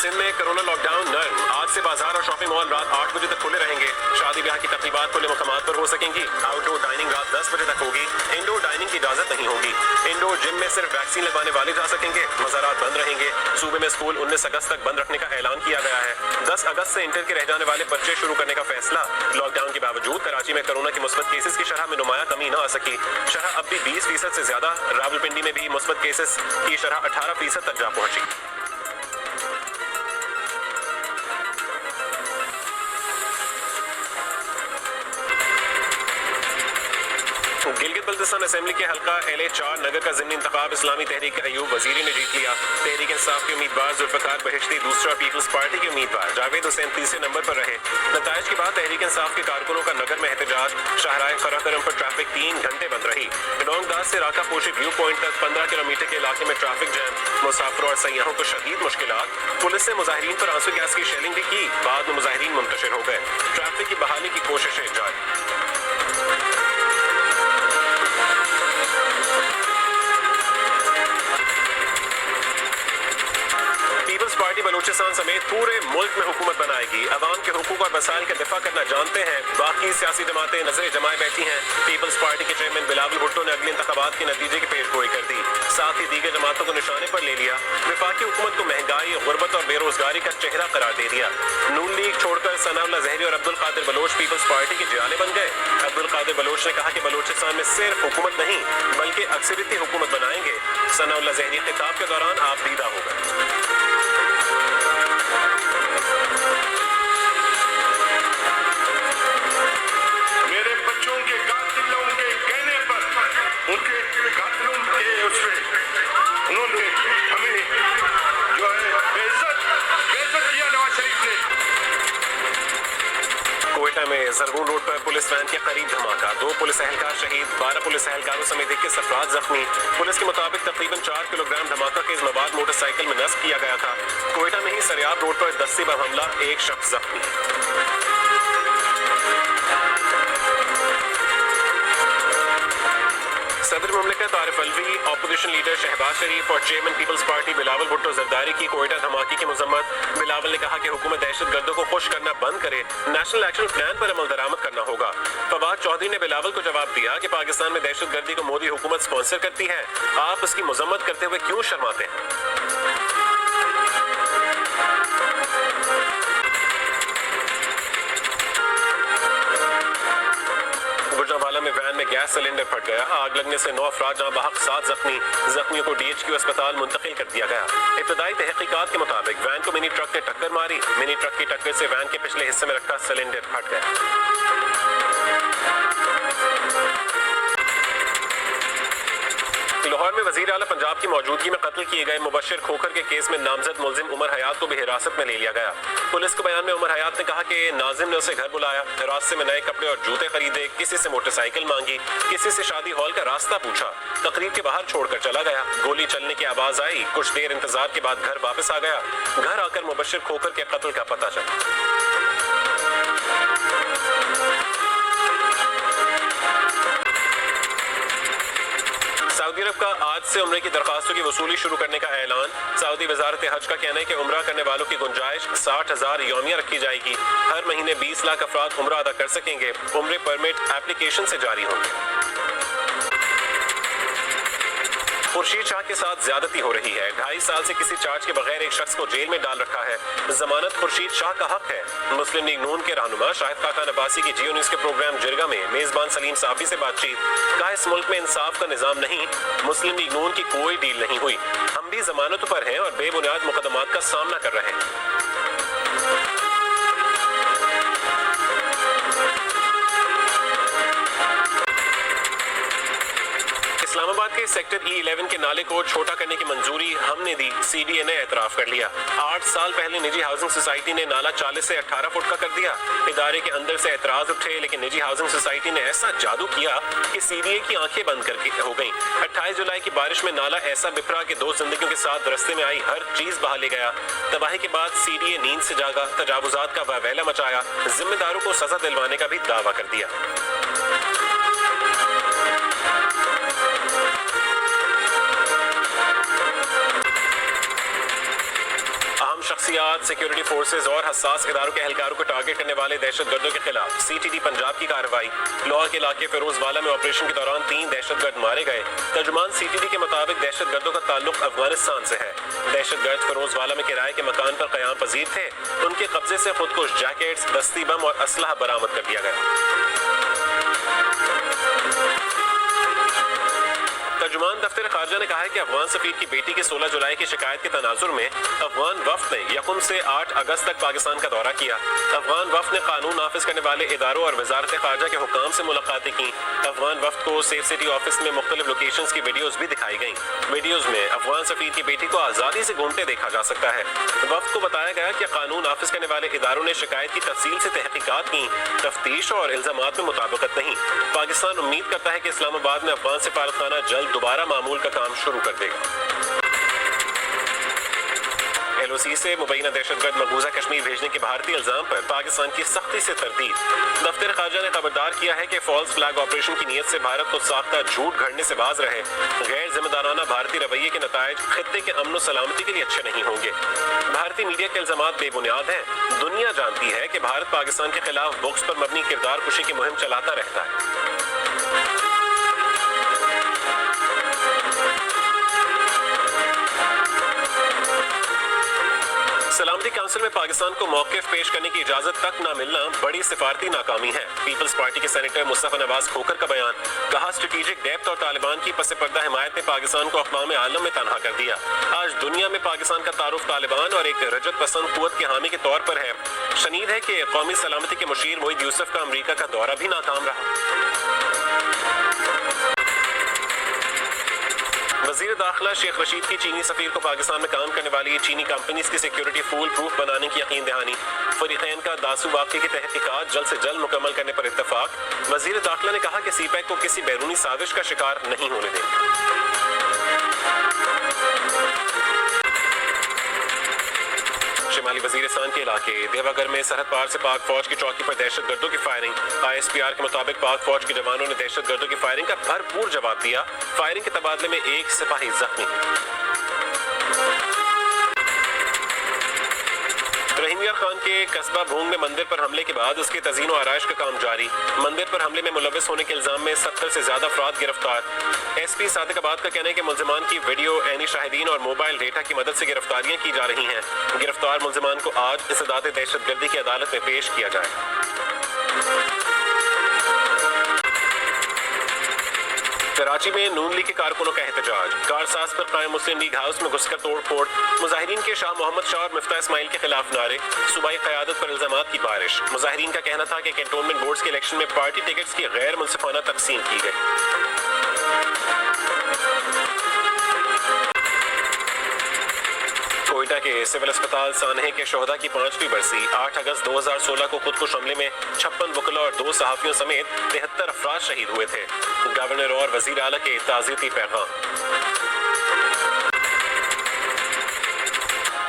सिंध में corona lockdown नर्म, आज से बाजार और शॉपिंग मॉल रात 8 बजे तक खुले रहेंगे। शादी ब्याह की तकरीबात खुले मुकामात पर हो सकेंगी। आउटडोर डाइनिंग रात 10 बजे तक होगी। इंडोर डाइनिंग की इजाजत नहीं होगी। इंडोर जिम में सिर्फ वैक्सीन लगवाने वाले जा सकेंगे। मज़ारात बंद रहेंगे। सूबे में स्कूल 19 अगस्त तक बंद रखने का ऐलान किया गया है। 10 अगस्त से इंटर के रह जाने वाले पर्चे शुरू करने का फैसला। लॉकडाउन के बावजूद कराची में कोरोना की मुस्बत केसेस की शरह में नुमाया कमी न आ सकी। शरह अब भी 20% से ज्यादा। रावलपिंडी में भी मुस्बत केसेस की शरह 18% तक जा पहुंची। गिलगित बल्तिस्तान असेंबली के हल्का LA-4 नगर का ज़िमनी इंतखाब इस्लामी तहरीक अयूब वजीरी ने जीत लिया। तहरीक इंसाफ के उम्मीदवार जुल्फ़िकार बहिश्ती दूसरा, पीपल्स पार्टी के उम्मीदवार जावेद हुसैन तीसरे नंबर पर रहे। नताइज के बाद तहरीक इंसाफ के कारकुनों का नगर में एहतजाज। शाहराह खराकरम पर ट्रैफिक 3 घंटे बंद रही। डोंगदास से राका पोशी व्यू पॉइंट तक 15 किलोमीटर के इलाके में ट्रैफिक जैम। मुसाफिरों और सयाहों को शदीद मुश्किलात। पुलिस ने मुजाहिरीन पर आंसू गैस की शेलिंग भी की। बाद में मुजाहिरीन मुंतशिर हो गए। ट्रैफिक की बहाली की कोशिशें जारी। पीपल्स पार्टी बलूचिस्तान समेत पूरे मुल्क में हुकूमत बनाएगी। अवाम के हुकूक और मसाइल का दिफा करना जानते हैं। बाकी सियासी जमातें नजरें जमाए बैठी हैं। पीपल्स पार्टी के चेयरमैन बिलावल भुट्टो ने अगले इंतखाबात के नतीजे की पेशगोई कर दी। साथ ही दीगर जमातों को निशाने पर ले लिया। वफाकी हुकूमत को महंगाई, गुर्बत और बेरोजगारी का चेहरा करार दे दिया। नून लीग छोड़कर सनाउल्लाह ज़हरी और अब्दुल कादिर बलोच पीपल्स पार्टी के जियाले बन गए। अब्दुल कादिर बलोच ने कहा कि बलूचिस्तान में सिर्फ हुकूमत नहीं बल्कि अक्सरियती हुकूमत बनाएंगे। सनाउल्लाह ज़हरी खिताब के दौरान आप दीदा हो गए। मेरे बच्चों के कातिलों के कहने पर, उनके कातिलों के उसमें उन्होंने हमें जो है बेइज्जत किया नवाज शरीफ ने। कोयटा में जरगून रोड पर पुलिस वैन के करीब धमाका। 2 पुलिस एहलकार शहीद, 12 पुलिस एहलकारों समेत 21 अफराद जख्मी। पुलिस के मुताबिक तकरीबन 4 किलोग्राम धमाका के मवाद मोटरसाइकिल में नस्ब किया गया था। कोयटा में ही सरियाब रोड पर दस्ती बम हमला, 1 शख्स जख्मी। सदर मुमलिकत आरिफ अलवी, अपोजिशन लीडर शहबाज शरीफ और chairman Peoples Party Bilawal Bhutto Zardari की कोयटा धमाके की मजम्मत। बिलावल ने कहा कि हुकूमत दहशतगर्दों को खुश करना बंद करे, नेशनल एक्शन प्लान पर अमल दरामद करना होगा। फवाद चौधरी ने बिलावल को जवाब दिया कि पाकिस्तान में दहशतगर्दी को मोदी हुकूमत स्पॉन्सर करती है, आप उसकी मजम्मत करते हुए क्यों शर्माते हैं। गुजरांवाला में वैन में गैस सिलेंडर फट गया। आग लगने से 9 अफराद जहां बहक 7 जख्मी। जख्मियों को DHQ अस्पताल मुंतकिल कर दिया गया। इब्तदाई तहकीकात के मुताबिक वैन को मिनी ट्रक ने टक्कर मारी। मिनी ट्रक की टक्कर से वैन के पिछले हिस्से में रखा सिलेंडर फट गया। लाहौर में वजीर आला पंजाब की मौजूदगी में कत्ल किए गए मुबशर खोखर के केस में नामजद मुलजिम उमर हयात को भी हिरासत में ले लिया गया। पुलिस के बयान में उमर हयात ने कहा कि नाजिम ने उसे घर बुलाया, रास्ते में नए कपड़े और जूते खरीदे, किसी से मोटरसाइकिल मांगी, किसी से शादी हॉल का रास्ता पूछा, तकरीब के बाहर छोड़कर चला गया। गोली चलने की आवाज आई। कुछ देर इंतजार के बाद घर वापस आ गया। घर आकर मुबशर खोखर के कत्ल का पता चला। सऊदी अरब का आज से उम्रे की दरखास्तों की वसूली शुरू करने का ऐलान। सऊदी वजारत हज का कहना है कि उम्रा करने वालों की गुंजाइश 60,000 यौमिया रखी जाएगी। हर महीने 20 लाख अफराद उम्रा अदा कर सकेंगे। उम्रे परमिट एप्लीकेशन से जारी होंगे। खुर्शीद शाह के साथ ज्यादती हो रही है। 2.5 साल से किसी चार्ज के बगैर एक शख्स को जेल में डाल रखा है। जमानत खुर्शीद शाह का हक है। मुस्लिम लीग नून के रहनुमा शाहिद खाकान अब्बासी की जियो न्यूज के प्रोग्राम जिरगा में मेजबान सलीम साफी से बातचीत। कहा इस मुल्क में इंसाफ का निजाम नहीं, मुस्लिम लीग नून की कोई डील नहीं हुई। हम भी जमानत पर हैं और बेबुनियाद मुकदमात का सामना कर रहे हैं। इस्लामाबाद के सेक्टर E11 के नाले को छोटा करने की मंजूरी हमने दी। CDA ने एतराफ कर लिया। 8 साल पहले निजी हाउसिंग सोसाइटी ने नाला 40 से 18 फुट का कर दिया। इदारे के अंदर से एतराज उठे, लेकिन निजी हाउसिंग सोसाइटी ने ऐसा जादू किया कि CDA की आंखें बंद करके हो गईं। 28 जुलाई की बारिश में नाला ऐसा बिखरा कि 2 जिंदगियों के साथ रास्ते में आई हर चीज बहा ले गया। तबाही के बाद CDA नींद से जागा, तजावुजात का वावेला मचाया, जिम्मेदारों को सजा दिलवाने का भी दावा कर दिया। नफ्सियात, सिक्योरिटी फोर्सेज और हसास इदारों के एहलकारों को टारगेट करने वाले दहशतगर्दों के खिलाफ CTD पंजाब की कार्रवाई। लाहौर के इलाके फिरोजवाला में ऑपरेशन के दौरान 3 दहशतगर्द मारे गए। तर्जुमान CTD के मुताबिक दहशतगर्दों का ताल्लुक अफगानिस्तान से है। दहशतगर्द फिरोजवाला में किराए के मकान पर क़याम पजीर थे। उनके कब्जे से खुदकुश जैकेट्स, दस्ती बम और असलहा बरामद कर दिया गया। तर्जुमान दफ्तर खारजा ने कहा है कि अफगान सफीर की बेटी की 16 जुलाई की शिकायत के तनाजुर में अफगान वफ्द ने यकुम से 8 अगस्त तक पाकिस्तान का दौरा किया। अफगान वफ्द ने कानून नाफिज करने वाले इदारों और वजारत खारजा के हुकाम से मुलाकातें की। अफगान वफ्द को सेफ सिटी ऑफिस में मुख्तलिफ लोकेशंस की वीडियोज भी दिखाई गई। वीडियोज में अफगान सफीर की बेटी को आज़ादी से घूमते देखा जा सकता है। वफ्द को बताया गया कि कानून नाफिज करने वाले इदारों ने शिकायत की तफसील से तहकीकात की। तफ्तीश और इल्जामात में मुताबिकत नहीं। पाकिस्तान उम्मीद करता है कि इस्लामाबाद में अफगान सिफारतखाना जल्द दोबारा मामूल का काम शुरू कर देगा। LOC से मुबैना दहशतगर्द मकबूजा कश्मीर भेजने के भारतीय इल्जाम पर पाकिस्तान की सख्ती से तरदीद। दफ्तर खारजा ने खबरदार किया है कि फॉल्स फ्लैग ऑपरेशन की नीयत से भारत को साख्ता झूठ घड़ने से बाज रहे। गैर जिम्मेदाराना भारतीय रवैये के नतायज खित्ते के अमन सलामती के लिए अच्छे नहीं होंगे। भारतीय मीडिया के इल्जामात बेबुनियाद हैं। दुनिया जानती है कि भारत पाकिस्तान के खिलाफ बुक्स पर मबनी किरदार कुशी की मुहिम चलाता रहता है। सलामती काउंसिल में पाकिस्तान को मौक़िफ़ पेश करने की इजाजत तक न मिलना बड़ी सिफारती नाकामी है। पीपल्स पार्टी के सेनेटर मुस्तफा नवाज खोखर का बयान। कहा, स्ट्रेटेजिक डेप्थ और तालिबान की पस पर्दा हिमायत ने पाकिस्तान को अक़वाम आलम में तनहा कर दिया। आज दुनिया में पाकिस्तान का तारुफ तालिबान और एक रजत पसंद कुव्वत के हामी के तौर पर है। शनीद है कि कौमी सलामती के मुशीर मोईद यूसुफ का अमरीका का दौरा भी नाकाम रहा। वज़ीर दाखिला शेख रशीद की चीनी सफीर को पाकिस्तान में काम करने वाली चीनी कंपनीज की सिक्योरिटी फूल प्रूफ बनाने की यकीन दहानी। फरीक़ैन का दासू वाक़े की तहकीकात जल्द से जल्द मुकम्मल करने पर इत्तफाक। वज़ीर दाखिला ने कहा कि CPEC को किसी बैरूनी साजिश का शिकार नहीं होने देंगे। शिमाली वज़ीरिस्तान के इलाके देवागर में सरहद पार से पाक फौज की चौकी पर दहशतगर्दों की फायरिंग। ISPR के मुताबिक पाक फौज के जवानों ने दहशतगर्दों की फायरिंग का भरपूर जवाब दिया। फायरिंग के तबादले में एक सिपाही जख्मी। रहीम यार खान के कस्बा भूंग में मंदिर पर हमले के बाद उसके तज़ीन व आराइश का काम जारी। मंदिर पर हमले में मुलव्विस होने के इल्जाम में 70 से ज्यादा अफराद गिरफ्तार। SP सादिकाबाद का कहना है कि मुल्ज़िमान की वीडियो, ऐनी शाहिदीन और मोबाइल डेटा की मदद से गिरफ्तारियां की जा रही हैं। गिरफ्तार मुल्ज़िमान को आज इंसदाद दहशतगर्दी की अदालत में पेश किया जाए। कराची में नून लीग के कारकुनों का एहतजाज। कारसाज पर कायम मुस्लिम लीग हाउस में घुसकर तोड़ फोड़। मुजाहिरीन के शाह मोहम्मद शाह और मिफ्ता इस्माइल के खिलाफ नारे। सूबाई क़यादत पर इल्जामात की बारिश। मुजाहिरीन का कहना था कि कैंटोनमेंट बोर्ड्स के इलेक्शन में पार्टी टिकट्स की गैर मुनसिफाना तकसीम की गई। कोयटा के सिविल अस्पताल सानहे के शोहदा की 5वीं बरसी। 8 अगस्त 2016 को खुदकुश हमले में 56 वकला और 2 सहाफ़ियों समेत 73 अफराद शहीद हुए थे। गवर्नर और वज़ीर आला के ताज़ियती पैगाम।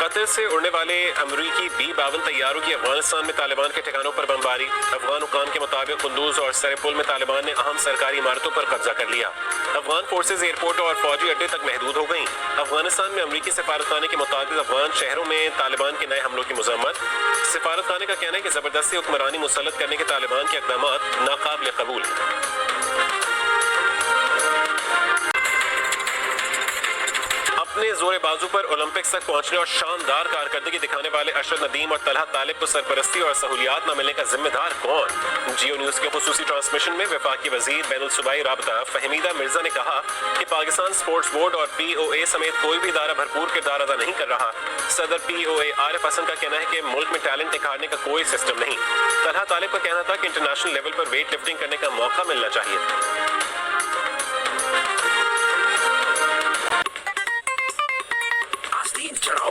कतर से उड़ने वाले अमरीकी B-52 तैयारों की अफगानिस्तान में तालिबान के ठिकानों पर बमबारी। अफगान हुकाम के मुताबिक कुंदूज और सरपुल में तालिबान ने अहम सरकारी इमारतों पर कब्जा कर लिया। अफगान फोर्सेज एयरपोर्ट और फौजी अड्डे तक महदूद हो गईं। अफगानिस्तान में अमरीकी सफारतखाने के मुताबिक अफगान शहरों में तालिबान के नए हमलों की मजम्मत। सफारतखाने का कहना है कि जबरदस्ती हुक्मरानी मुसल्लत करने के तालिबान के इक़दामात नाकाबिल कबूल हैं। अपने जोरे बाजू पर ओलंपिक्स तक पहुंचने और शानदार कारकर्दगी दिखाने वाले अशरफ नदीम और तलहा तालिब को सरपरस्ती और सहूलियात न मिलने का जिम्मेदार कौन? जियो न्यूज के खुसूसी ट्रांसमिशन में वफाकी वजीर बैनुल सूबाई राबता फहमीदा मिर्जा ने कहा कि पाकिस्तान स्पोर्ट्स बोर्ड और POA समेत कोई भी इदारा भरपूर किरदार अदा नहीं कर रहा। सदर POA आरिफ हसन का कहना है कि मुल्क में टैलेंट निखारने का कोई सिस्टम नहीं। तलहा तालिब का कहना था कि इंटरनेशनल लेवल पर वेट लिफ्टिंग करने का मौका मिलना चाहिए।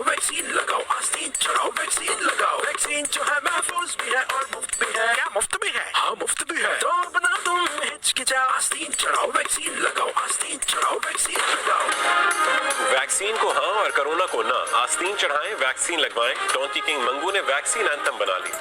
वैक्सीन लगाओ, आस्तीन चढ़ाओ, वैक्सीन लगाओ। वैक्सीन जो है महफूज भी है और मुफ्त भी है। क्या मुफ्त भी है? हाँ मुफ्त भी है। तो बना तुम हिचकिचाओ, आस्तीन चढ़ाओ, वैक्सीन लगाओ, आस्तीन चढ़ाओ, वैक्सीन लगाओ। वैक्सीन को हाँ और कोरोना को ना। आस्तीन चढ़ाएं, वैक्सीन लगवाएं। डोंकी किंग मंगू ने वैक्सीन एंथम बना ली।